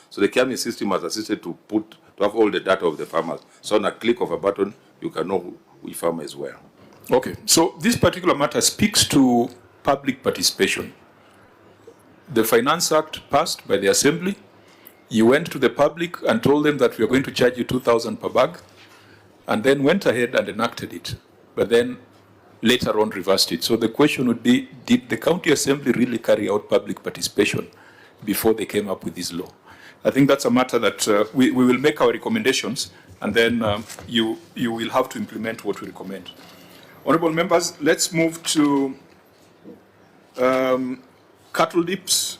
So the Kiami system has assisted to have all the data of the farmers. So on a click of a button, you can know which farmer is where. Okay, so this particular matter speaks to public participation. The Finance Act passed by the Assembly. You went to the public and told them that we are going to charge you 2,000 per bag, and then went ahead and enacted it, but then later on reversed it. So the question would be, did the County Assembly really carry out public participation before they came up with this law? I think that's a matter that we will make our recommendations, and then you will have to implement what we recommend. Honorable members, let's move to cattle dips.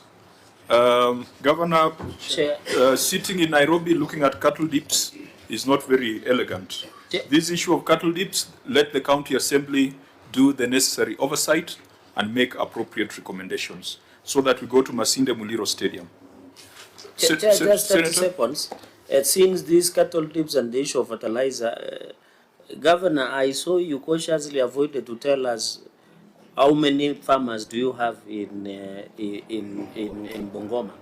Governor, sitting in Nairobi looking at cattle dips is not very elegant. This issue of cattle dips, let the County Assembly do the necessary oversight and make appropriate recommendations so that we go to Masid Muro Stadium. Just 30 seconds. Since these cattle dips and the issue of fertilizer, Governor, I saw you cautiously avoided to tell us how many farmers do you have in BUNGOMA?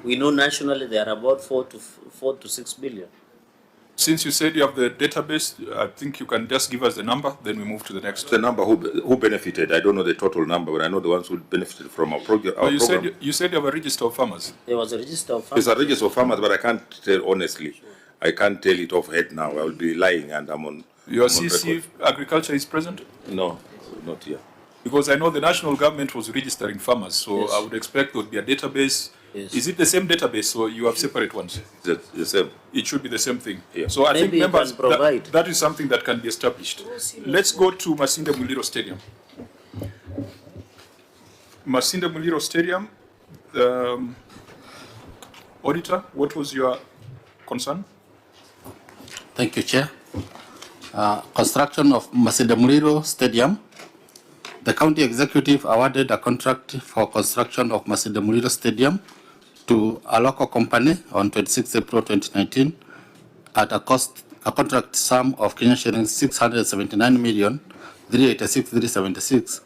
We know nationally there are about 4 to 6 billion. Since you said you have the database, I think you can just give us the number, then we move to the next. The number who benefited, I don't know the total number, but I know the ones who benefited from our program. You said you have a register of farmers. There was a register of farmers. There's a register of farmers, but I can't tell honestly. I can't tell it off head now. I will be lying, and I'm on. Your CC Agriculture is present? No, not here. Because I know the national government was registering farmers, so yes. I would expect there would be a database. Yes. Is it the same database, or you have separate ones? The same. It should be the same thing. Yeah. So I think members, that is something that can be established. Let's go to Masid Muro Stadium. Masid Muro Stadium, Auditor, what was your concern? Thank you, Chair. Construction of Masid Muro Stadium. The County Executive awarded a contract for construction of Masid Muro Stadium to a local company on 26 April 2019 at a contract sum of Kenyan shillings 679,386,376.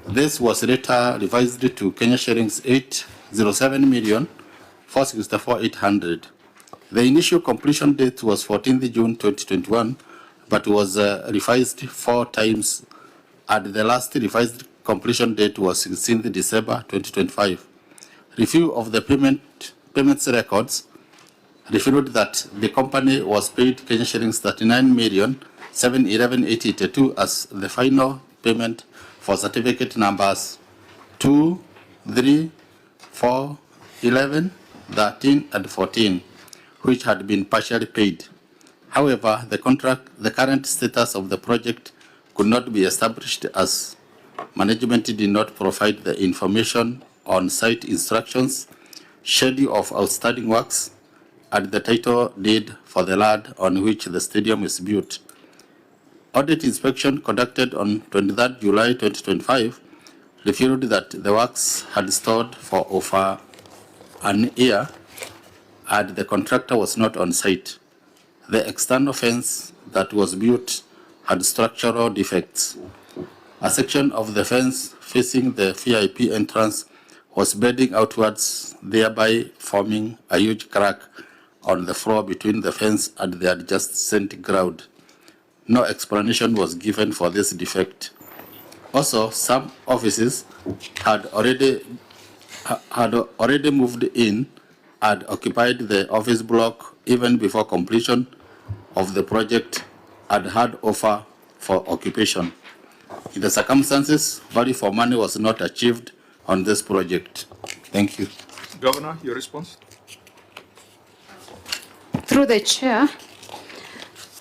This was later revised to Kenyan shillings 807,464,800. The initial completion date was 14th June 2021, but was revised 4 times, and the last revised completion date was 16th December 2025. Review of the payments records revealed that the company was paid Kenyan shillings 39,711,882 as the final payment for certificate numbers 2, 3, 4, 11, 13, and 14, which had been partially paid. However, the current status of the project could not be established as management did not provide the information on site instructions, schedule of outstanding works, and the title deed for the land on which the stadium is built. Audit inspection conducted on 23rd July 2025 revealed that the works had stalled for over an year and the contractor was not on site. The external fence that was built had structural defects. A section of the fence facing the VIP entrance was bending outwards, thereby forming a huge crack on the floor between the fence and the adjacent ground. No explanation was given for this defect. Also, some offices had already moved in and occupied the office block even before completion of the project and had offer for occupation. In the circumstances, value for money was not achieved on this project. Thank you. Governor, your response? Through the chair,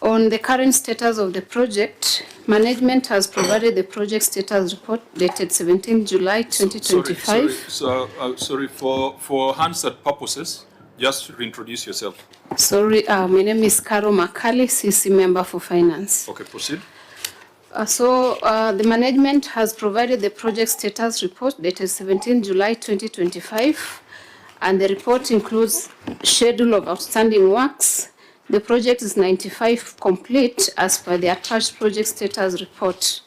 on the current status of the project, management has provided the project status report dated 17 July 2025. Sorry, for Hansard purposes, just reintroduce yourself. Sorry, my name is Carol Makali, CC member for finance. Okay, proceed. The management has provided the project status report dated 17 July 2025, and the report includes schedule of outstanding works. The project is 95% complete as per the attached project status report.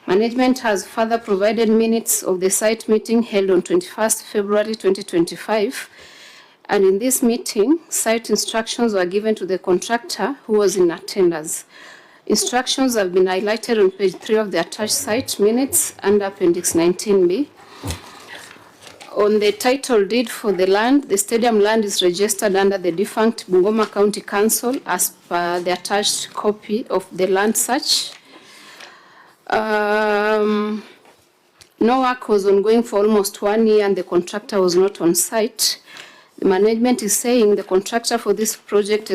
Management has further provided minutes of the site meeting held on 21st February 2025, And in this meeting, site instructions were given to the contractor who was in attendance. Instructions have been highlighted on page 3 of the attached site minutes under Appendix 19B. On the title deed for the land, the stadium land is registered under the defunct Bungoma County Council as per the attached copy of the land search. No work was ongoing for almost 1 year and the contractor was not on site. The management is saying the contract for this project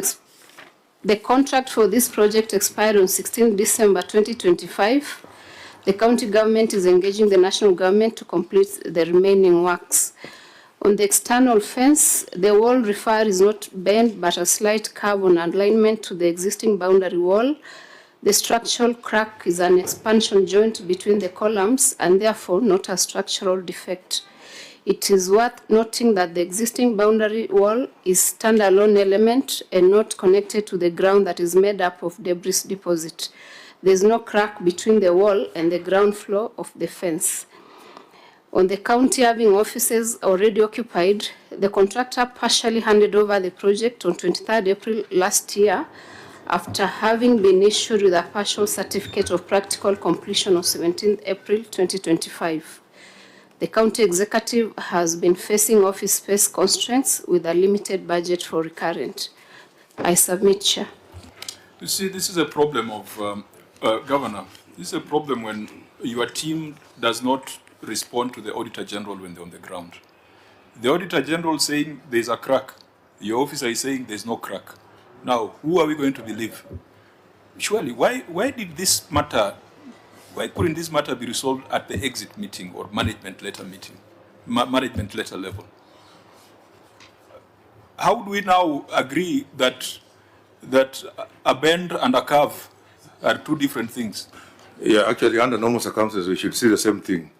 expired on 16 December 2025. The county government is engaging the national government to complete the remaining works. On the external fence, the wall refer is not bent but a slight curve on alignment to the existing boundary wall. The structural crack is an expansion joint between the columns and therefore not a structural defect. It is worth noting that the existing boundary wall is standalone element and not connected to the ground that is made up of debris deposit. There is no crack between the wall and the ground floor of the fence. On the county having offices already occupied, the contractor partially handed over the project on 23rd April last year after having been issued with a partial certificate of practical completion on 17th April 2025. The county executive has been facing office space constraints with a limited budget for recurrent. I submit, Chair. You see, this is a problem of, Governor, this is a problem when your team does not respond to the Auditor General when they're on the ground. The Auditor General saying there's a crack. Your officer is saying there's no crack. Now, who are we going to believe? Surely, why did this matter, why couldn't this matter be resolved at the exit meeting or management letter meeting, management letter level? How do we now agree that a bend and a curve are two different things? Yeah, actually, under normal circumstances, we should see the same thing.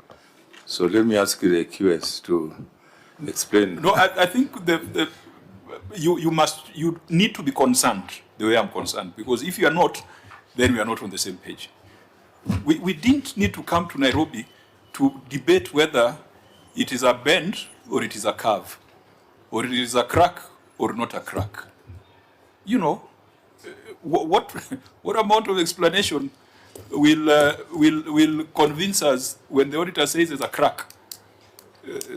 So let me ask the QS to explain. No, I think you need to be concerned the way I'm concerned, because if you are not, then we are not on the same page. We didn't need to come to Nairobi to debate whether it is a bend or it is a curve, or it is a crack or not a crack. You know, what amount of explanation will convince us when the auditor says there's a crack?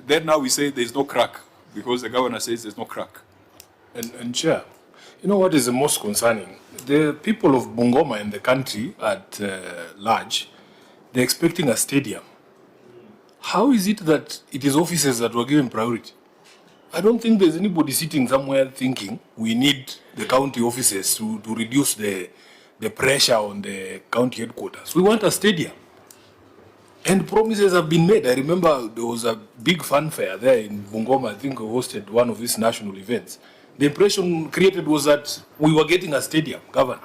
Then now we say there's no crack because the governor says there's no crack. And Chair, you know what is the most concerning? The people of Bungoma and the country at large, they're expecting a stadium. How is it that it is offices that were given priority? I don't think there's anybody sitting somewhere thinking we need the county offices to reduce the pressure on the county headquarters. We want a stadium. And promises have been made. I remember there was a big fanfare there in Bungoma. I think we hosted one of these national events. The impression created was that we were getting a stadium, Governor.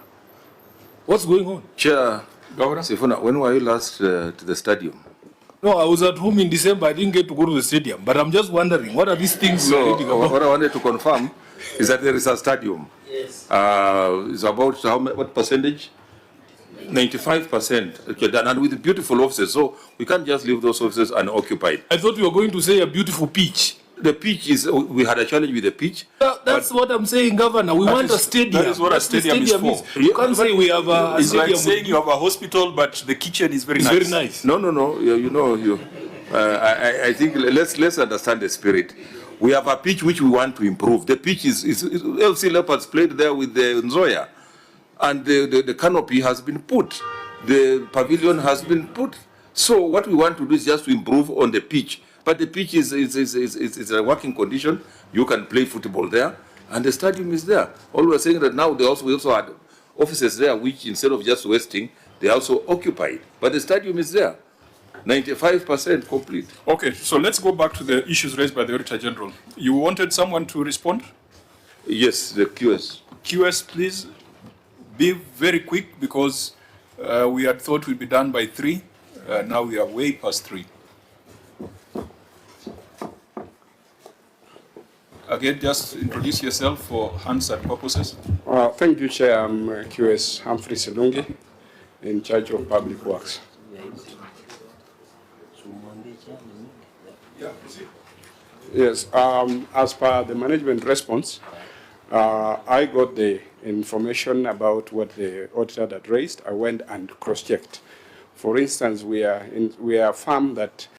What's going on? Chair, Governor? Sifuna, when were you last to the stadium? No, I was at home in December. I didn't get to go to the stadium. But I'm just wondering, what are these things So, we're reading about? what I wanted to confirm is that there is a stadium. Yes. It's about what percentage? 95%. Okay, done, and with beautiful offices. So we can't just leave those offices unoccupied. I thought you were going to say a beautiful pitch. The pitch is, we had a challenge with the pitch. That's what I'm saying, Governor. We want a stadium. That is what a stadium is for. You can't say we have a It's stadium. like saying you have a hospital, but the kitchen is very It's nice. very nice. No. I think let's understand the spirit. We have a pitch which we want to improve. The pitch is LC Leopards played there with the Nzoya, and the canopy has been put. The pavilion has been put. So what we want to do is just to improve on the pitch. But the pitch is a working condition. You can play football there, and the stadium is there. All we're saying that now we also had offices there, which instead of just wasting, they are also occupied. But the stadium is there, 95% complete. Okay, so let's go back to the issues raised by the Auditor General. You wanted someone to respond? Yes, the QS. QS, please be very quick because we had thought we'd be done by 3. Now we are way past 3. Again, just introduce yourself for Hansard purposes. Thank you, Chair. I'm QS Humphrey Selungi, in charge of Public Works. Yes, as per the management response, I got the information about what the auditor had raised. I went and cross-checked. For instance, we are a firm that